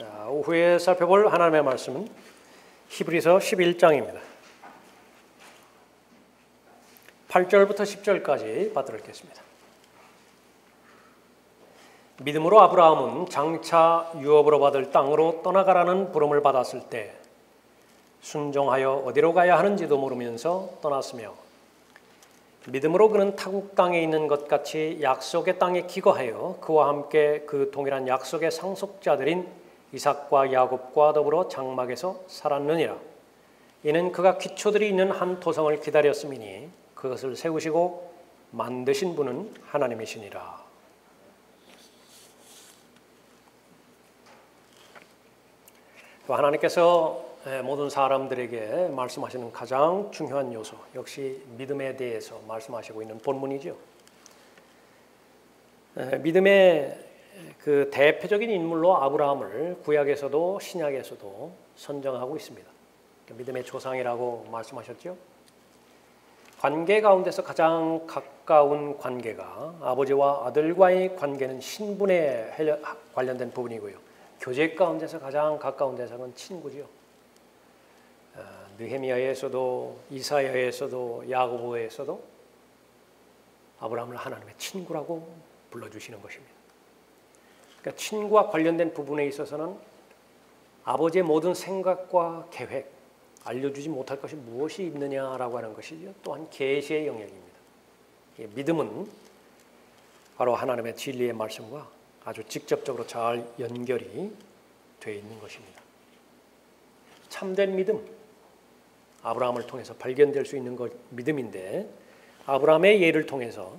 오후에 살펴볼 하나님의 말씀은 히브리서 11장입니다. 8절부터 10절까지 받들어 읽겠습니다. 믿음으로 아브라함은 장차 유업으로 받을 땅으로 떠나가라는 부름을 받았을 때 순종하여 어디로 가야 하는지도 모르면서 떠났으며, 믿음으로 그는 타국 땅에 있는 것 같이 약속의 땅에 기거하여 그와 함께 그 동일한 약속의 상속자들인 이삭과 야곱과 더불어 장막에서 살았느니라. 이는 그가 기초들이 있는 한 토성을 기다렸음이니 그것을 세우시고 만드신 분은 하나님이시니라. 하나님께서 모든 사람들에게 말씀하시는 가장 중요한 요소, 역시 믿음에 대해서 말씀하시고 있는 본문이죠. 믿음의 그 대표적인 인물로 아브라함을 구약에서도 신약에서도 선정하고 있습니다. 믿음의 조상이라고 말씀하셨죠. 관계 가운데서 가장 가까운 관계가 아버지와 아들과의 관계는 신분에 관련된 부분이고요. 교제 가운데서 가장 가까운 대상은 친구지요. 느헤미야에서도 이사야에서도 야고보에서도 아브라함을 하나님의 친구라고 불러주시는 것입니다. 그러니까 친구와 관련된 부분에 있어서는 아버지의 모든 생각과 계획, 알려주지 못할 것이 무엇이 있느냐라고 하는 것이죠. 또한 계시의 영역입니다. 믿음은 바로 하나님의 진리의 말씀과 아주 직접적으로 잘 연결이 되어 있는 것입니다. 참된 믿음, 아브라함을 통해서 발견될 수 있는 믿음인데, 아브라함의 예를 통해서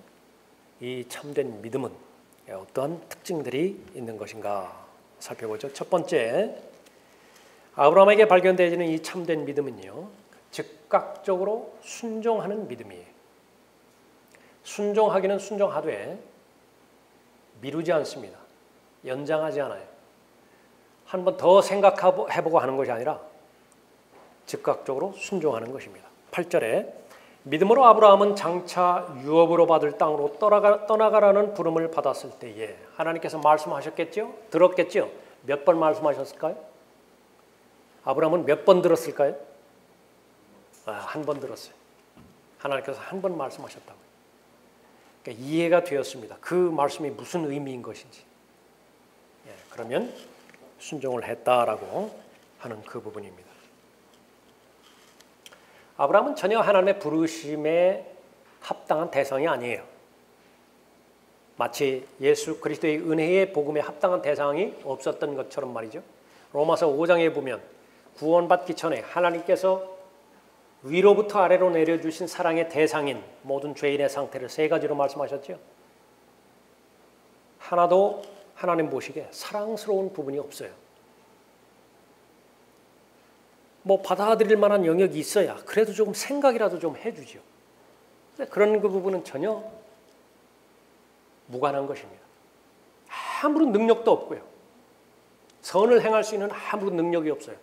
이 참된 믿음은 어떠한 특징들이 있는 것인가 살펴보죠. 첫 번째, 아브라함에게 발견되어지는 이 참된 믿음은요, 즉각적으로 순종하는 믿음이에요. 순종하기는 순종하되 미루지 않습니다. 연장하지 않아요. 한 번 더 생각해보고 하는 것이 아니라 즉각적으로 순종하는 것입니다. 8절에 믿음으로 아브라함은 장차 유업으로 받을 땅으로 떠나가라는 부름을 받았을 때에, 하나님께서 말씀하셨겠죠? 들었겠죠? 몇 번 말씀하셨을까요? 아브라함은 몇 번 들었을까요? 한 번 들었어요. 하나님께서 한 번 말씀하셨다고요. 그러니까 이해가 되었습니다. 그 말씀이 무슨 의미인 것인지. 그러면 순종을 했다라고 하는 그 부분입니다. 아브라함은 전혀 하나님의 부르심에 합당한 대상이 아니에요. 마치 예수 그리스도의 은혜의 복음에 합당한 대상이 없었던 것처럼 말이죠. 로마서 5장에 보면 구원받기 전에 하나님께서 위로부터 아래로 내려주신 사랑의 대상인 모든 죄인의 상태를 세 가지로 말씀하셨죠. 하나도 하나님 보시기에 사랑스러운 부분이 없어요. 뭐 받아들일 만한 영역이 있어야 그래도 조금 생각이라도 좀 해주죠. 그런 그 부분은 전혀 무관한 것입니다. 아무런 능력도 없고요. 선을 행할 수 있는 아무런 능력이 없어요.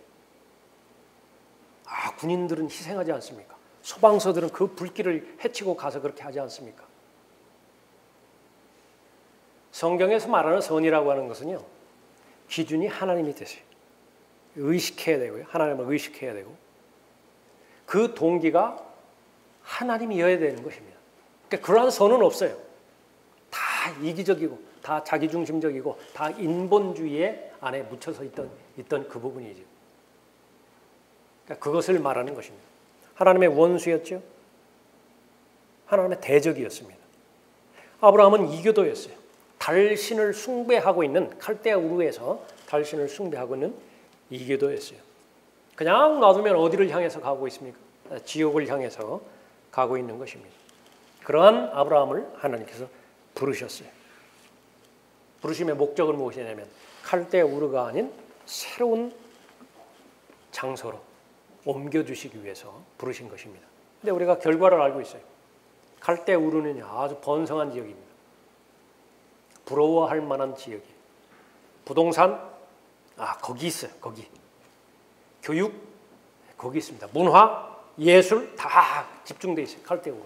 군인들은 희생하지 않습니까? 소방서들은 그 불길을 헤치고 가서 그렇게 하지 않습니까? 성경에서 말하는 선이라고 하는 것은요, 기준이 하나님이 되세요. 의식해야 되고요. 하나님을 의식해야 되고, 그 동기가 하나님이어야 되는 것입니다. 그러니까 그러한 선은 없어요. 다 이기적이고 다 자기중심적이고 다 인본주의 안에 묻혀서 있던 그 부분이죠. 그러니까 그것을 말하는 것입니다. 하나님의 원수였죠. 하나님의 대적이었습니다. 아브라함은 이교도였어요. 달신을 숭배하고 있는, 칼데아 우르에서 달신을 숭배하고 있는 이교도였어요. 그냥 놔두면 어디를 향해서 가고 있습니까? 지옥을 향해서 가고 있는 것입니다. 그러한 아브라함을 하나님께서 부르셨어요. 부르심의 목적은 무엇이냐면 칼데아 우르가 아닌 새로운 장소로 옮겨주시기 위해서 부르신 것입니다. 근데 우리가 결과를 알고 있어요. 칼데아 우르는 아주 번성한 지역입니다. 부러워할 만한 지역이에요. 부동산, 거기 있어요. 거기. 교육, 거기 있습니다. 문화, 예술 다 집중되어 있어요. 칼데아 우르.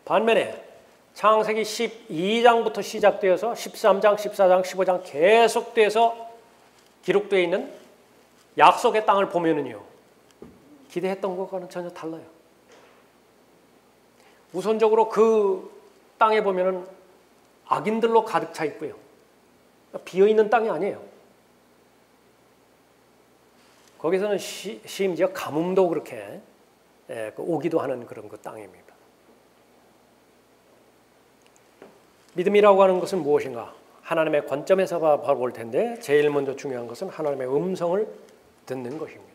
반면에 창세기 12장부터 시작되어서 13장, 14장, 15장 계속돼서 기록되어 있는 약속의 땅을 보면은요, 기대했던 것과는 전혀 달라요. 우선적으로 그 땅에 보면은 악인들로 가득 차 있고요. 비어있는 땅이 아니에요. 거기서는 심지어 가뭄도 그렇게 오기도 하는 그런 그 땅입니다. 믿음이라고 하는 것은 무엇인가? 하나님의 관점에서 바라볼 텐데 제일 먼저 중요한 것은 하나님의 음성을 듣는 것입니다.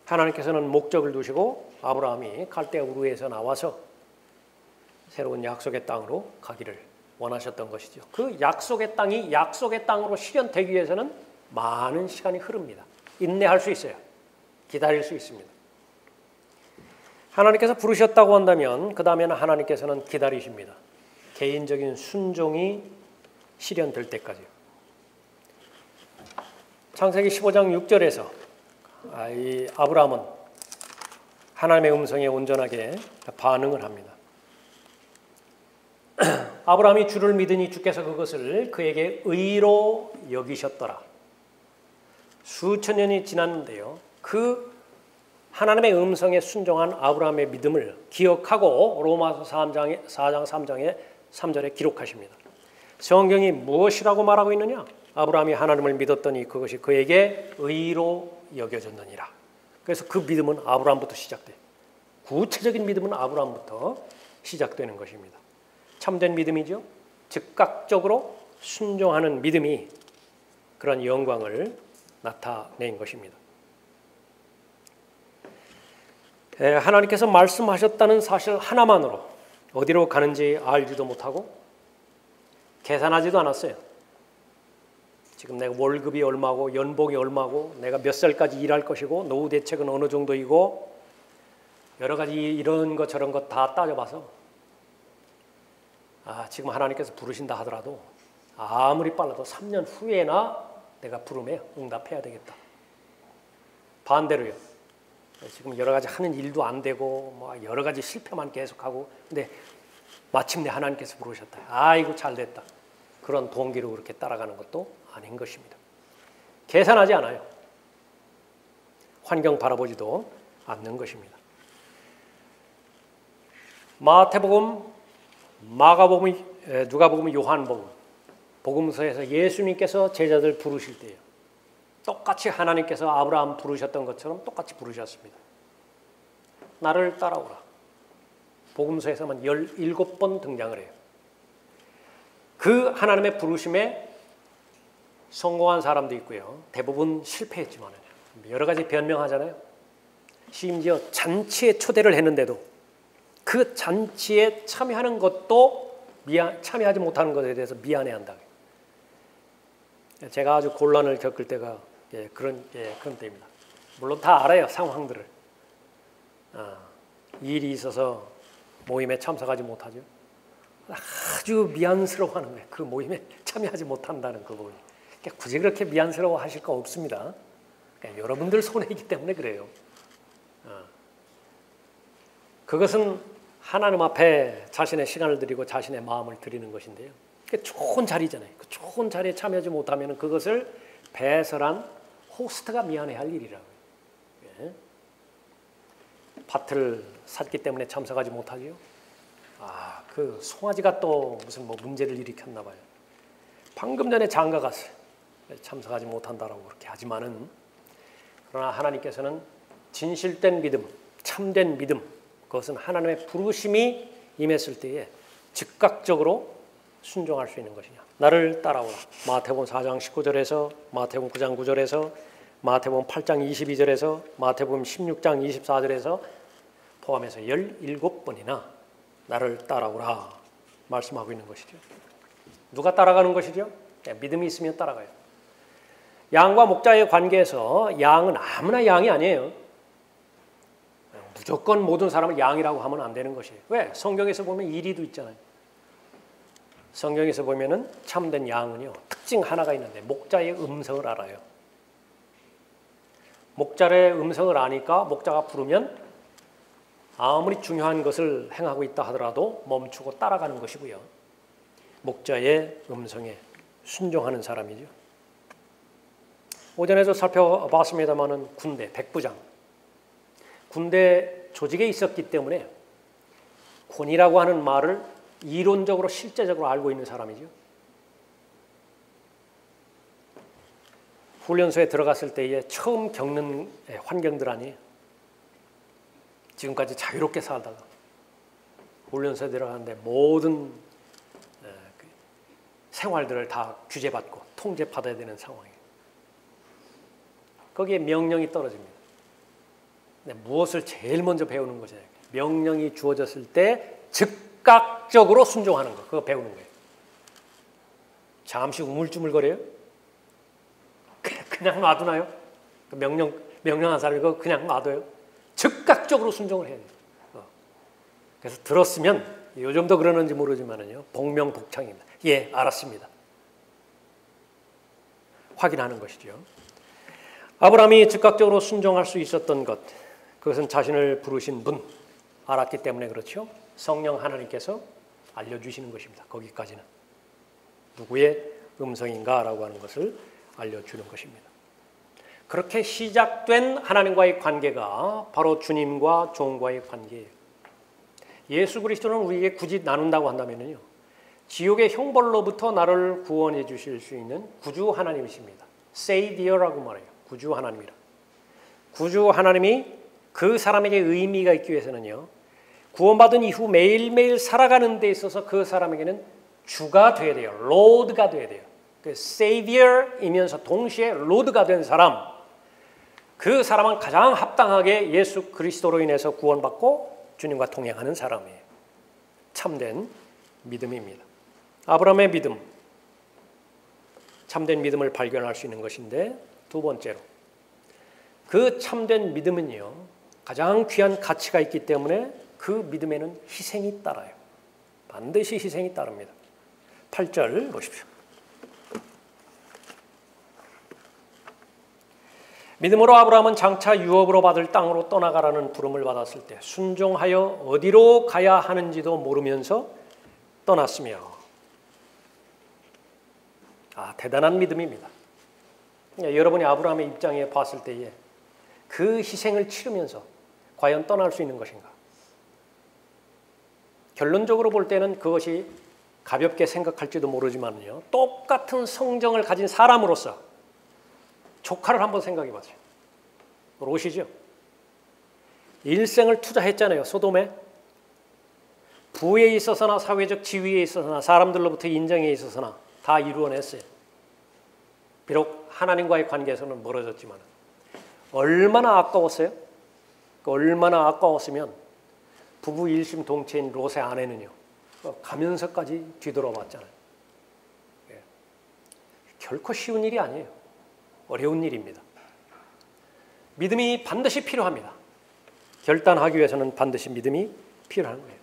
하나님께서는 목적을 두시고 아브라함이 갈대아 우르에서 나와서 새로운 약속의 땅으로 가기를 원하셨던 것이죠. 그 약속의 땅이 약속의 땅으로 실현되기 위해서는 많은 시간이 흐릅니다. 인내할 수 있어요. 기다릴 수 있습니다. 하나님께서 부르셨다고 한다면 그 다음에는 하나님께서는 기다리십니다. 개인적인 순종이 실현될 때까지요. 창세기 15장 6절에서 이 아브라함은 하나님의 음성에 온전하게 반응을 합니다. 아브라함이 주를 믿으니 주께서 그것을 그에게 의로 여기셨더라. 수천 년이 지났는데요. 그 하나님의 음성에 순종한 아브라함의 믿음을 기억하고 로마서 4장 3장의 3절에 기록하십니다. 성경이 무엇이라고 말하고 있느냐? 아브라함이 하나님을 믿었더니 그것이 그에게 의로 여겨졌느니라. 그래서 그 믿음은 아브라함부터 시작돼요. 구체적인 믿음은 아브라함부터 시작되는 것입니다. 참된 믿음이죠. 즉각적으로 순종하는 믿음이 그런 영광을 나타낸 것입니다. 하나님께서 말씀하셨다는 사실 하나만으로 어디로 가는지 알지도 못하고 계산하지도 않았어요. 지금 내가 월급이 얼마고 연봉이 얼마고 내가 몇 살까지 일할 것이고 노후 대책은 어느 정도이고 여러 가지 이런 것 저런 것 다 따져봐서 지금 하나님께서 부르신다 하더라도 아무리 빨라도 3년 후에나 내가 부름에 응답해야 되겠다. 반대로요. 지금 여러 가지 하는 일도 안 되고 뭐 여러 가지 실패만 계속하고 근데 마침내 하나님께서 부르셨다. 아이고 잘됐다. 그런 동기로 그렇게 따라가는 것도 아닌 것입니다. 계산하지 않아요. 환경 바라보지도 않는 것입니다. 마태복음, 마가복음, 누가복음, 요한복음 복음서에서 예수님께서 제자들 부르실 때요. 똑같이 하나님께서 아브라함 부르셨던 것처럼 똑같이 부르셨습니다. 나를 따라오라. 복음서에서만 17번 등장을 해요. 그 하나님의 부르심에 성공한 사람도 있고요. 대부분 실패했지만 여러 가지 변명하잖아요. 심지어 잔치에 초대를 했는데도 그 잔치에 참여하는 것도 참여하지 못하는 것에 대해서 미안해한다. 제가 아주 곤란을 겪을 때가 그런 때입니다. 물론 다 알아요. 상황들을. 일이 있어서 모임에 참석하지 못하죠. 아주 미안스러워하는 거예요. 그 모임에 참여하지 못한다는 그 부분. 그러니까 굳이 그렇게 미안스러워하실 거 없습니다. 그러니까 여러분들 손해이기 때문에 그래요. 그것은 하나님 앞에 자신의 시간을 드리고 자신의 마음을 드리는 것인데요. 좋은 자리잖아요. 그 좋은 자리에 참여하지 못하면 그것을 배설한 호스트가 미안해할 일이라고요. 예. 밭을 샀기 때문에 참석하지 못하죠. 그 송아지가 또 무슨 문제를 일으켰나 봐요. 방금 전에 장가 갔어요. 참석하지 못한다라고 그렇게 하지만은 그러나 하나님께서는 진실된 믿음, 참된 믿음, 그것은 하나님의 부르심이 임했을 때에 즉각적으로 순종할 수 있는 것이냐. 나를 따라오라. 마태복음 4장 19절에서 마태복음 9장 9절에서 마태복음 8장 22절에서 마태복음 16장 24절에서 포함해서 17번이나 나를 따라오라 말씀하고 있는 것이죠. 누가 따라가는 것이죠? 믿음이 있으면 따라가요. 양과 목자의 관계에서 양은 아무나 양이 아니에요. 무조건 모든 사람을 양이라고 하면 안 되는 것이에요. 왜? 성경에서 보면 이리도 있잖아요. 성경에서 보면은 참된 양은요, 특징 하나가 있는데 목자의 음성을 알아요. 목자의 음성을 아니까 목자가 부르면 아무리 중요한 것을 행하고 있다 하더라도 멈추고 따라가는 것이고요. 목자의 음성에 순종하는 사람이죠. 오전에도 살펴봤습니다마는 군대, 백부장. 군대 조직에 있었기 때문에 군이라고 하는 말을 이론적으로 실제적으로 알고 있는 사람이죠. 훈련소에 들어갔을 때에 처음 겪는 환경들 아니에요. 지금까지 자유롭게 살다가 훈련소에 들어갔는데 모든 생활들을 다 규제받고 통제받아야 되는 상황이에요. 거기에 명령이 떨어집니다. 근데 무엇을 제일 먼저 배우는 것이냐. 명령이 주어졌을 때 즉각적으로 순종하는 거. 그거 배우는 거예요. 잠시 우물쭈물거려요? 그냥 놔두나요? 명령한 사람이 그거 그냥 놔둬요? 즉각적으로 순종을 해야 돼요. 그래서 들었으면 요즘도 그러는지 모르지만은요, 복명복창입니다. 예, 알았습니다. 확인하는 것이죠. 아브라함이 즉각적으로 순종할 수 있었던 것, 그것은 자신을 부르신 분 알았기 때문에 그렇죠. 성령 하나님께서 알려주시는 것입니다. 거기까지는 누구의 음성인가라고 하는 것을 알려주는 것입니다. 그렇게 시작된 하나님과의 관계가 바로 주님과 종과의 관계예요. 예수 그리스도는 우리에게 굳이 나눈다고 한다면요, 지옥의 형벌로부터 나를 구원해 주실 수 있는 구주 하나님이십니다. Savior라고 말해요. 구주 하나님이라. 구주 하나님이 그 사람에게 의미가 있기 위해서는요, 구원받은 이후 매일매일 살아가는 데 있어서 그 사람에게는 주가 돼야 돼요. Lord가 돼야 돼요. 그 Savior이면서 동시에 Lord가 된 사람, 그 사람은 가장 합당하게 예수 그리스도로 인해서 구원받고 주님과 동행하는 사람이에요. 참된 믿음입니다. 아브라함의 믿음, 참된 믿음을 발견할 수 있는 것인데, 두 번째로 그 참된 믿음은요, 가장 귀한 가치가 있기 때문에 그 믿음에는 희생이 따라요. 반드시 희생이 따릅니다. 8절 보십시오. 믿음으로 아브라함은 장차 유업으로 받을 땅으로 떠나가라는 부름을 받았을 때 순종하여 어디로 가야 하는지도 모르면서 떠났으며, 대단한 믿음입니다. 여러분이 아브라함의 입장에 봤을 때에 그 희생을 치르면서 과연 떠날 수 있는 것인가? 결론적으로 볼 때는 그것이 가볍게 생각할지도 모르지만요, 똑같은 성정을 가진 사람으로서 조카를 한번 생각해 보세요. 롯이죠. 일생을 투자했잖아요. 소돔에. 부에 있어서나 사회적 지위에 있어서나 사람들로부터 인정에 있어서나 다 이루어냈어요. 비록 하나님과의 관계에서는 멀어졌지만 얼마나 아까웠어요? 얼마나 아까웠으면 부부 일심동체인 롯의 아내는요, 가면서까지 뒤돌아봤잖아요. 결코 쉬운 일이 아니에요. 어려운 일입니다. 믿음이 반드시 필요합니다. 결단하기 위해서는 반드시 믿음이 필요한 거예요.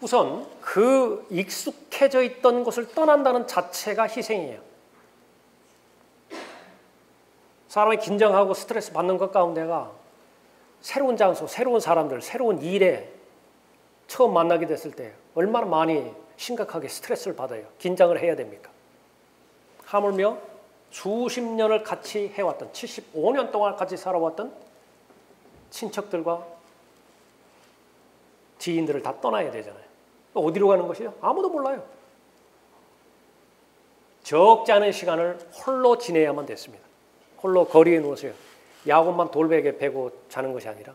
우선 그 익숙해져 있던 곳을 떠난다는 자체가 희생이에요. 사람이 긴장하고 스트레스 받는 것 가운데가 새로운 장소, 새로운 사람들, 새로운 일에 처음 만나게 됐을 때 얼마나 많이 심각하게 스트레스를 받아요. 긴장을 해야 됩니까? 하물며 수십 년을 같이 해왔던, 75년 동안 같이 살아왔던 친척들과 지인들을 다 떠나야 되잖아요. 어디로 가는 것이요? 아무도 몰라요. 적지 않은 시간을 홀로 지내야만 됐습니다. 홀로 거리에 누워서요, 야곱만 돌베개 베고 자는 것이 아니라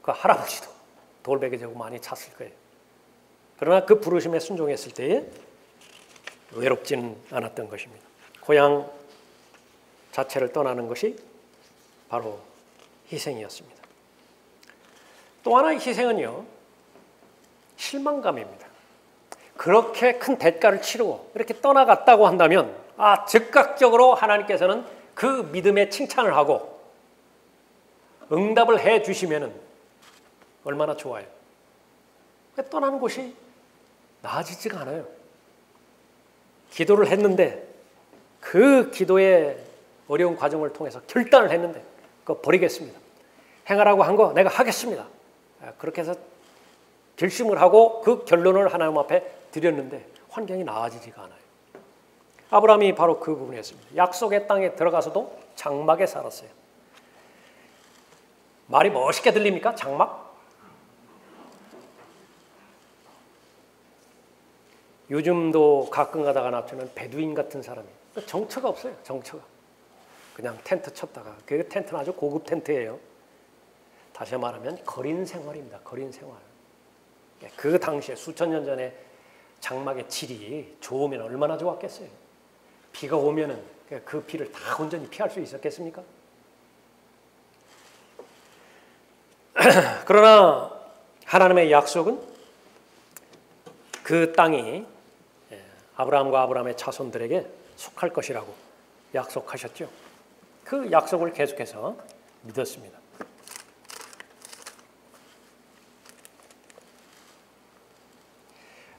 그 할아버지도 돌베개 재고 많이 잤을 거예요. 그러나 그 부르심에 순종했을 때에 외롭지는 않았던 것입니다. 고향 자체를 떠나는 것이 바로 희생이었습니다. 또 하나의 희생은요, 실망감입니다. 그렇게 큰 대가를 치르고 이렇게 떠나갔다고 한다면 즉각적으로 하나님께서는 그 믿음에 칭찬을 하고 응답을 해 주시면은 얼마나 좋아요. 떠나는 곳이 나아지지가 않아요. 기도를 했는데 그 기도의 어려운 과정을 통해서 결단을 했는데 그거 버리겠습니다. 행하라고 한 거 내가 하겠습니다. 그렇게 해서 결심을 하고 그 결론을 하나님 앞에 드렸는데 환경이 나아지지가 않아요. 아브라함이 바로 그 부분이었습니다. 약속의 땅에 들어가서도 장막에 살았어요. 말이 멋있게 들립니까? 장막? 요즘도 가끔 가다가 나타나는 베두인 같은 사람이 정처가 없어요. 정처가. 그냥 텐트 쳤다가. 그 텐트는 아주 고급 텐트예요. 다시 말하면 거린 생활입니다. 거린 생활. 그 당시에 수천 년 전에 장막의 질이 좋으면 얼마나 좋았겠어요. 비가 오면은 그 비를 다 온전히 피할 수 있었겠습니까? 그러나 하나님의 약속은 그 땅이 아브라함과 아브라함의 자손들에게 속할 것이라고 약속하셨죠. 그 약속을 계속해서 믿었습니다.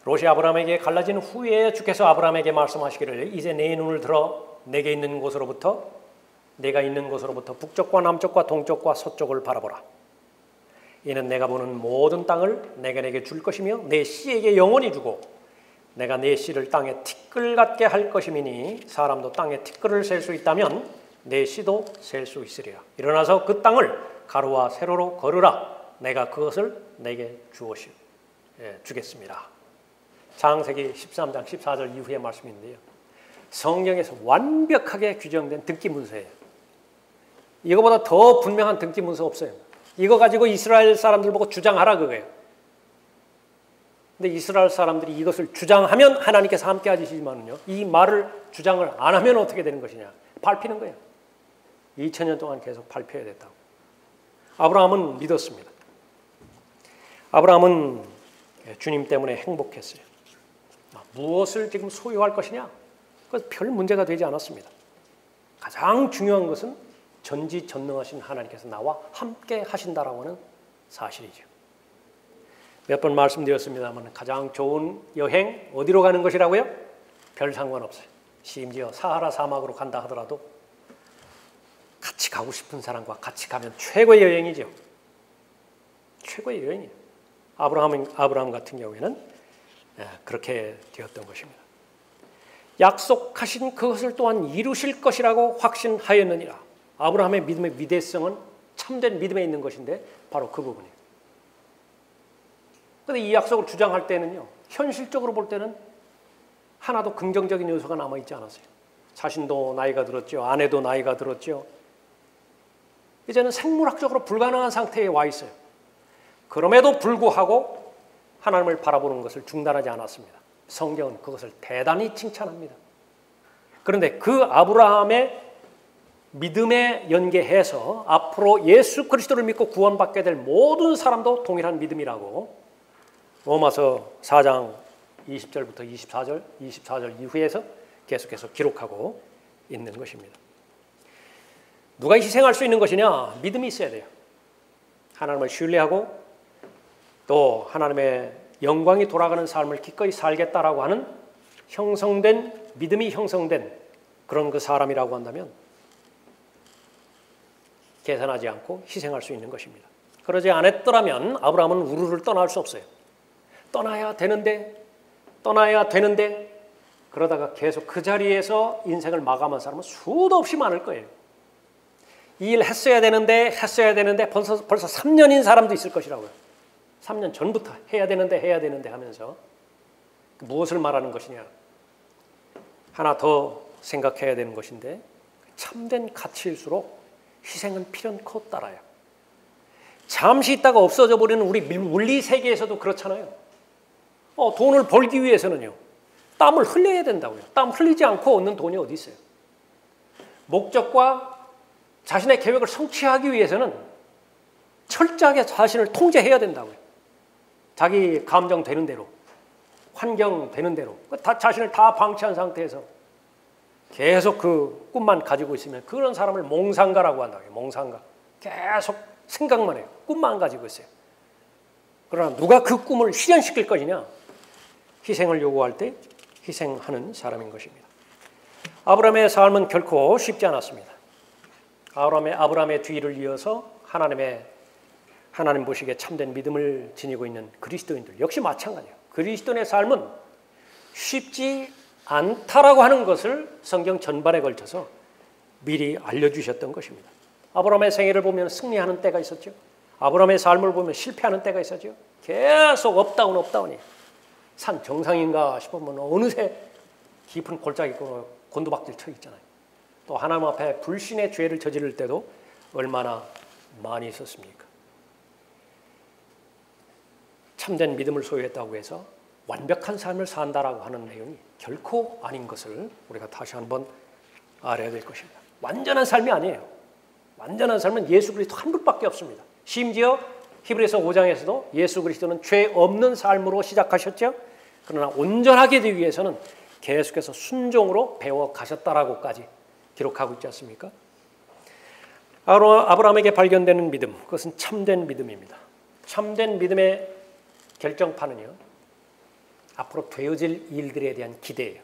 롯이 아브라함에게 갈라진 후에 주께서 아브라함에게 말씀하시기를 이제 내 눈을 들어 내게 있는 곳으로부터 내가 있는 곳으로부터 북쪽과 남쪽과 동쪽과 서쪽을 바라보라. 이는 내가 보는 모든 땅을 내가 내게 줄 것이며 내 씨에게 영원히 주고 내가 내 씨를 땅에 티끌 같게 할 것임이니 사람도 땅에 티끌을 셀 수 있다면 내 씨도 셀 수 있으리라. 일어나서 그 땅을 가로와 세로로 걸으라. 내가 그것을 내게 주겠습니다. 창세기 13장 14절 이후의 말씀인데요. 성경에서 완벽하게 규정된 등기문서예요. 이거보다 더 분명한 등기문서 없어요. 이거 가지고 이스라엘 사람들 보고 주장하라 그거예요. 근데 이스라엘 사람들이 이것을 주장하면 하나님께서 함께 하시지만요. 이 말을 주장을 안 하면 어떻게 되는 것이냐. 밟히는 거예요. 2000년 동안 계속 밟혀야 됐다고. 아브라함은 믿었습니다. 아브라함은 주님 때문에 행복했어요. 무엇을 지금 소유할 것이냐? 그것은 별 문제가 되지 않았습니다. 가장 중요한 것은 전지전능하신 하나님께서 나와 함께 하신다라고 하는 사실이죠. 몇 번 말씀드렸습니다만 가장 좋은 여행 어디로 가는 것이라고요? 별 상관없어요. 심지어 사하라 사막으로 간다 하더라도 같이 가고 싶은 사람과 같이 가면 최고의 여행이죠. 최고의 여행이에요. 아브라함 같은 경우에는 그렇게 되었던 것입니다. 약속하신 그것을 또한 이루실 것이라고 확신하였느니라. 아브라함의 믿음의 위대성은 참된 믿음에 있는 것인데 바로 그 부분이에요. 그런데 이 약속을 주장할 때는요. 현실적으로 볼 때는 하나도 긍정적인 요소가 남아있지 않았어요. 자신도 나이가 들었죠. 아내도 나이가 들었죠. 이제는 생물학적으로 불가능한 상태에 와 있어요. 그럼에도 불구하고 하나님을 바라보는 것을 중단하지 않았습니다. 성경은 그것을 대단히 칭찬합니다. 그런데 그 아브라함의 믿음에 연계해서 앞으로 예수 그리스도를 믿고 구원받게 될 모든 사람도 동일한 믿음이라고 로마서 4장 20절부터 24절 이후에서 계속해서 기록하고 있는 것입니다. 누가 희생할 수 있는 것이냐? 믿음이 있어야 돼요. 하나님을 신뢰하고 또 하나님의 영광이 돌아가는 삶을 기꺼이 살겠다라고 하는 믿음이 형성된 그런 그 사람이라고 한다면 계산하지 않고 희생할 수 있는 것입니다. 그러지 않았더라면 아브라함은 우르를 떠날 수 없어요. 떠나야 되는데 그러다가 계속 그 자리에서 인생을 마감한 사람은 수도 없이 많을 거예요. 이 일 했어야 되는데 벌써 3년인 사람도 있을 것이라고요. 3년 전부터 해야 되는데 하면서 무엇을 말하는 것이냐. 하나 더 생각해야 되는 것인데 참된 가치일수록 희생은 필연코 따라요. 잠시 있다가 없어져 버리는 우리 물리 세계에서도 그렇잖아요. 돈을 벌기 위해서는요. 땀을 흘려야 된다고요. 땀 흘리지 않고 얻는 돈이 어디 있어요. 목적과 자신의 계획을 성취하기 위해서는 철저하게 자신을 통제해야 된다고요. 자기 감정 되는 대로, 환경 되는 대로 자신을 다 방치한 상태에서 계속 그 꿈만 가지고 있으면 그런 사람을 몽상가라고 한다고요. 몽상가. 계속 생각만 해요. 꿈만 가지고 있어요. 그러나 누가 그 꿈을 실현시킬 것이냐? 희생을 요구할 때 희생하는 사람인 것입니다. 아브라함의 삶은 결코 쉽지 않았습니다. 아브라함의 뒤를 이어서 하나님 보시기에 참된 믿음을 지니고 있는 그리스도인들 역시 마찬가지예요. 그리스도인의 삶은 쉽지 않다라고 하는 것을 성경 전반에 걸쳐서 미리 알려주셨던 것입니다. 아브라함의 생애를 보면 승리하는 때가 있었죠. 아브라함의 삶을 보면 실패하는 때가 있었죠. 계속 업다운이. 산 정상인가 싶으면 어느새 깊은 골짜기 곤두박질 쳐 있잖아요. 또 하나님 앞에 불신의 죄를 저지를 때도 얼마나 많이 있었습니까? 참된 믿음을 소유했다고 해서 완벽한 삶을 산다라고 하는 내용이 결코 아닌 것을 우리가 다시 한번 알아야 될 것입니다. 완전한 삶이 아니에요. 완전한 삶은 예수 그리스도 한 분밖에 없습니다. 심지어 히브리서 5장에서도 예수 그리스도는 죄 없는 삶으로 시작하셨죠. 그러나 온전하게 되기 위해서는 계속해서 순종으로 배워 가셨다라고까지 기록하고 있지 않습니까? 아브라함에게 발견되는 믿음, 그것은 참된 믿음입니다. 참된 믿음의 결정판은요, 앞으로 되어질 일들에 대한 기대예요.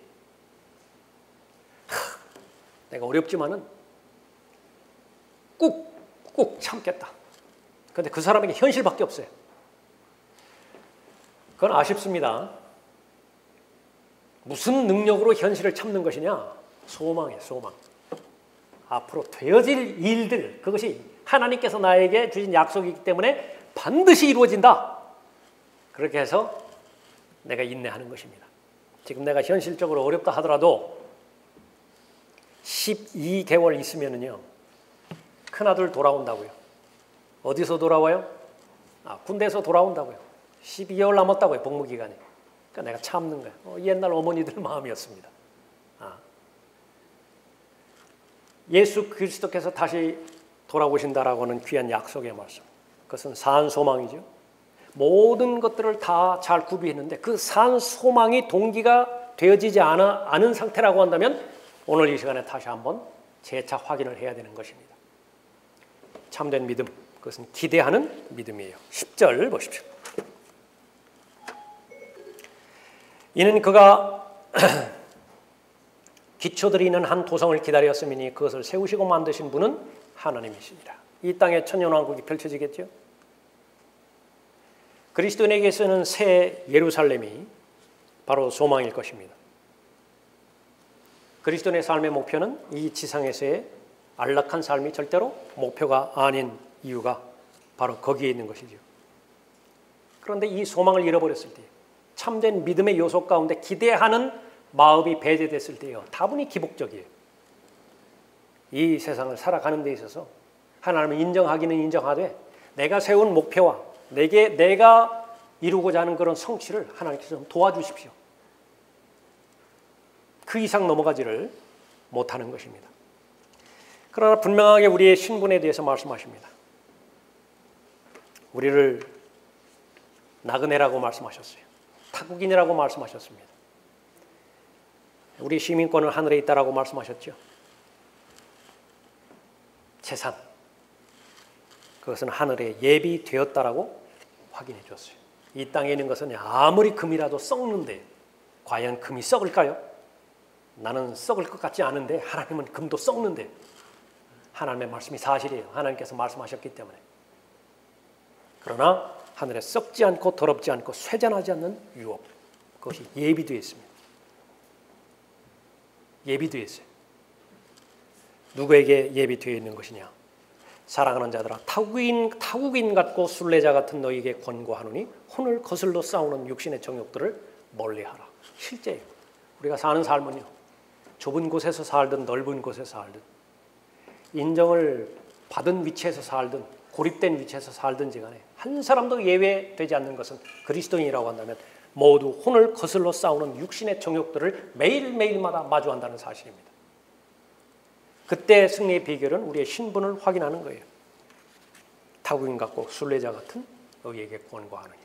내가 어렵지만은 꾹 참겠다. 그런데 그 사람에게 현실밖에 없어요. 그건 아쉽습니다. 무슨 능력으로 현실을 참는 것이냐? 소망이에요, 소망. 앞으로 되어질 일들, 그것이 하나님께서 나에게 주신 약속이기 때문에 반드시 이루어진다. 그렇게 해서 내가 인내하는 것입니다. 지금 내가 현실적으로 어렵다 하더라도 12개월 있으면은요, 큰아들 돌아온다고요. 어디서 돌아와요? 군대에서 돌아온다고요. 12개월 남았다고요, 복무기간이. 그러니까 내가 참는 거예요. 옛날 어머니들 마음이었습니다. 예수 그리스도께서 다시 돌아오신다라고 하는 귀한 약속의 말씀. 그것은 산 소망이죠. 모든 것들을 다 잘 구비했는데 그 산 소망이 동기가 되어지지 않은 상태라고 한다면 오늘 이 시간에 다시 한번 재차 확인을 해야 되는 것입니다. 참된 믿음, 그것은 기대하는 믿음이에요. 10절 보십시오. 이는 그가 기초들이 있는 한 도성을 기다렸으니 그것을 세우시고 만드신 분은 하나님이시니라. 이 땅에 천년왕국이 펼쳐지겠죠. 그리스도인에게서는 새 예루살렘이 바로 소망일 것입니다. 그리스도인의 삶의 목표는 이 지상에서의 안락한 삶이 절대로 목표가 아닌 이유가 바로 거기에 있는 것이죠. 그런데 이 소망을 잃어버렸을 때, 참된 믿음의 요소 가운데 기대하는 마음이 배제됐을 때요, 다분히 기복적이에요. 이 세상을 살아가는 데 있어서 하나님을 인정하기는 인정하되 내가 세운 목표와 내가 이루고자 하는 그런 성취를 하나님께서 좀 도와주십시오. 그 이상 넘어가지를 못하는 것입니다. 그러나 분명하게 우리의 신분에 대해서 말씀하십니다. 우리를 나그네라고 말씀하셨어요. 타국인이라고 말씀하셨습니다. 우리 시민권은 하늘에 있다라고 말씀하셨죠. 재산, 그것은 하늘에 예비되었다라고 확인해 줬어요. 이 땅에 있는 것은 아무리 금이라도 썩는데 과연 금이 썩을까요? 나는 썩을 것 같지 않은데 하나님은 금도 썩는데, 하나님의 말씀이 사실이에요. 하나님께서 말씀하셨기 때문에. 그러나 하늘에 썩지 않고 더럽지 않고 쇠잔하지 않는 유업, 그것이 예비되어 있습니다. 예비되어 있어요. 누구에게 예비되어 있는 것이냐? 사랑하는 자들아, 타국인 같고 순례자 같은 너희에게 권고하노니 혼을 거슬러 싸우는 육신의 정욕들을 멀리하라. 실제예요. 우리가 사는 삶은요, 좁은 곳에서 살든 넓은 곳에서 살든, 인정을 받은 위치에서 살든 고립된 위치에서 살든지 간에 한 사람도 예외되지 않는 것은 그리스도인이라고 한다면 모두 혼을 거슬러 싸우는 육신의 정욕들을 매일매일마다 마주한다는 사실입니다. 그때 승리의 비결은 우리의 신분을 확인하는 거예요. 타국인 같고 순례자 같은 너희에게 권고하노니.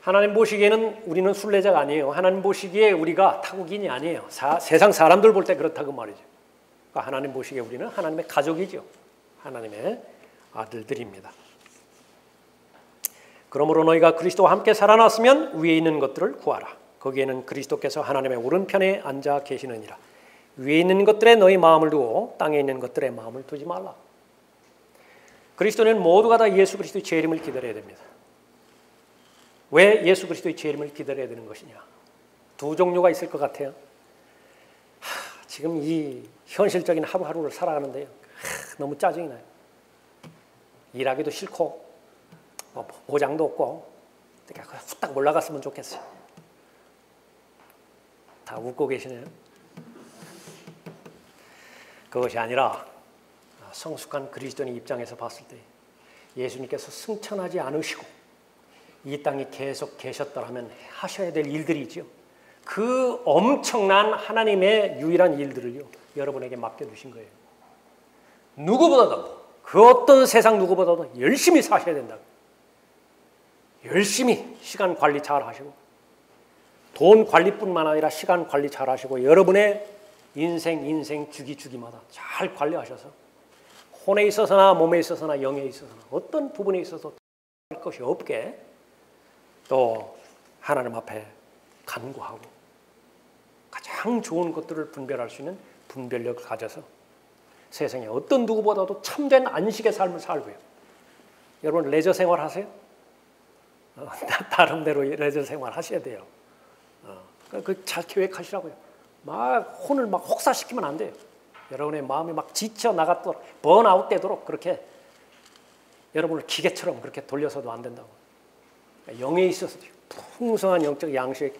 하나님 보시기에는 우리는 순례자가 아니에요. 하나님 보시기에 우리가 타국인이 아니에요. 세상 사람들 볼 때 그렇다고 말이죠. 그러니까 하나님 보시기에 우리는 하나님의 가족이죠. 하나님의 아들들입니다. 그러므로 너희가 그리스도와 함께 살아났으면 위에 있는 것들을 구하라. 거기에는 그리스도께서 하나님의 오른편에 앉아 계시느니라. 위에 있는 것들에 너희 마음을 두고 땅에 있는 것들에 마음을 두지 말라. 그리스도는 모두가 다 예수 그리스도의 재림을 기다려야 됩니다. 왜 예수 그리스도의 재림을 기다려야 되는 것이냐? 두 종류가 있을 것 같아요. 지금 이 현실적인 하루하루를 살아가는데요. 너무 짜증이 나요. 일하기도 싫고 뭐 보장도 없고 후딱 올라갔으면 좋겠어요. 다 웃고 계시네요. 그것이 아니라 성숙한 그리스도인의 입장에서 봤을 때 예수님께서 승천하지 않으시고 이 땅에 계속 계셨더라면 하셔야 될 일들이죠. 그 엄청난 하나님의 유일한 일들을요, 여러분에게 맡겨주신 거예요. 누구보다도, 그 어떤 세상 누구보다도 열심히 사셔야 된다고. 열심히 시간 관리 잘 하시고, 돈 관리뿐만 아니라 시간 관리 잘 하시고, 여러분의 인생 주기마다 잘 관리하셔서 혼에 있어서나 몸에 있어서나 영에 있어서나 어떤 부분에 있어서 할 것이 없게 또 하나님 앞에 간구하고 가장 좋은 것들을 분별할 수 있는 분별력을 가져서 세상에 어떤 누구보다도 참된 안식의 삶을 살고요. 여러분 레저 생활 하세요? 나름대로 레저 생활 하셔야 돼요. 잘 계획하시라고요. 막 혼을 막 혹사시키면 안 돼요. 여러분의 마음이 막 지쳐 나갔도록 번아웃 되도록 그렇게 여러분을 기계처럼 그렇게 돌려서도 안 된다고. 영에 있어서도 풍성한 영적 양식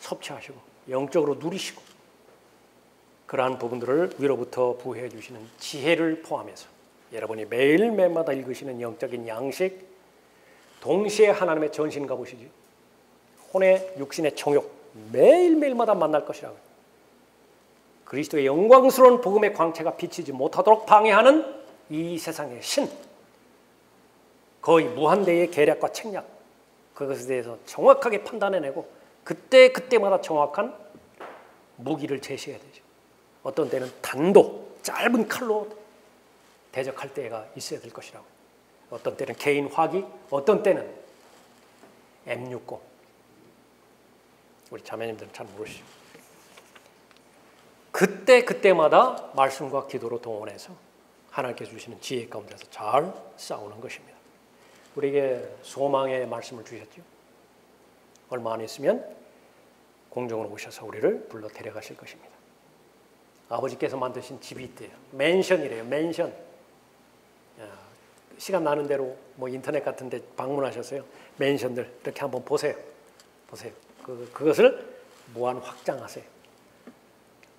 섭취하시고 영적으로 누리시고 그러한 부분들을 위로부터 부여해 주시는 지혜를 포함해서 여러분이 매일매일마다 읽으시는 영적인 양식, 동시에 하나님의 전신과 보시죠. 혼의 육신의 정욕 매일매일마다 만날 것이라고요. 그리스도의 영광스러운 복음의 광채가 비치지 못하도록 방해하는 이 세상의 신, 거의 무한대의 계략과 책략, 그것에 대해서 정확하게 판단해내고 그때마다 정확한 무기를 제시해야 되죠. 어떤 때는 단도, 짧은 칼로 대적할 때가 있어야 될 것이라고. 어떤 때는 개인 화기, 어떤 때는 M60. 우리 자매님들은 잘 모르시죠. 그때마다 말씀과 기도로 동원해서 하나님께 주시는 지혜 가운데서 잘 싸우는 것입니다. 우리에게 소망의 말씀을 주셨죠. 얼마 안 있으면 공중으로 오셔서 우리를 불러 데려가실 것입니다. 아버지께서 만드신 집이 있대요. 맨션이래요. 맨션. 시간 나는 대로 뭐 인터넷 같은 데 방문하셨어요. 맨션들 이렇게 한번 보세요. 그것을 무한 확장하세요.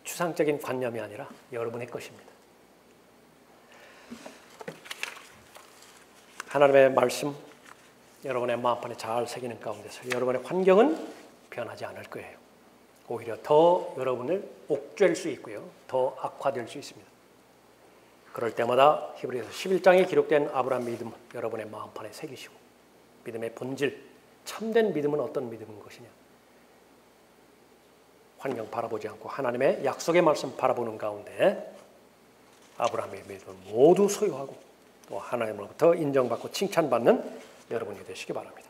추상적인 관념이 아니라 여러분의 것입니다. 하나님의 말씀 여러분의 마음판에 잘 새기는 가운데서 여러분의 환경은 변하지 않을 거예요. 오히려 더 여러분을 옥죄일 수 있고요. 더 악화될 수 있습니다. 그럴 때마다 히브리서 11장에 기록된 아브라함 믿음 여러분의 마음판에 새기시고 믿음의 본질, 참된 믿음은 어떤 믿음인 것이냐. 환경 바라보지 않고 하나님의 약속의 말씀 바라보는 가운데 아브라함의 믿음을 모두 소유하고 또 하나님으로부터 인정받고 칭찬받는 여러분이 되시기 바랍니다.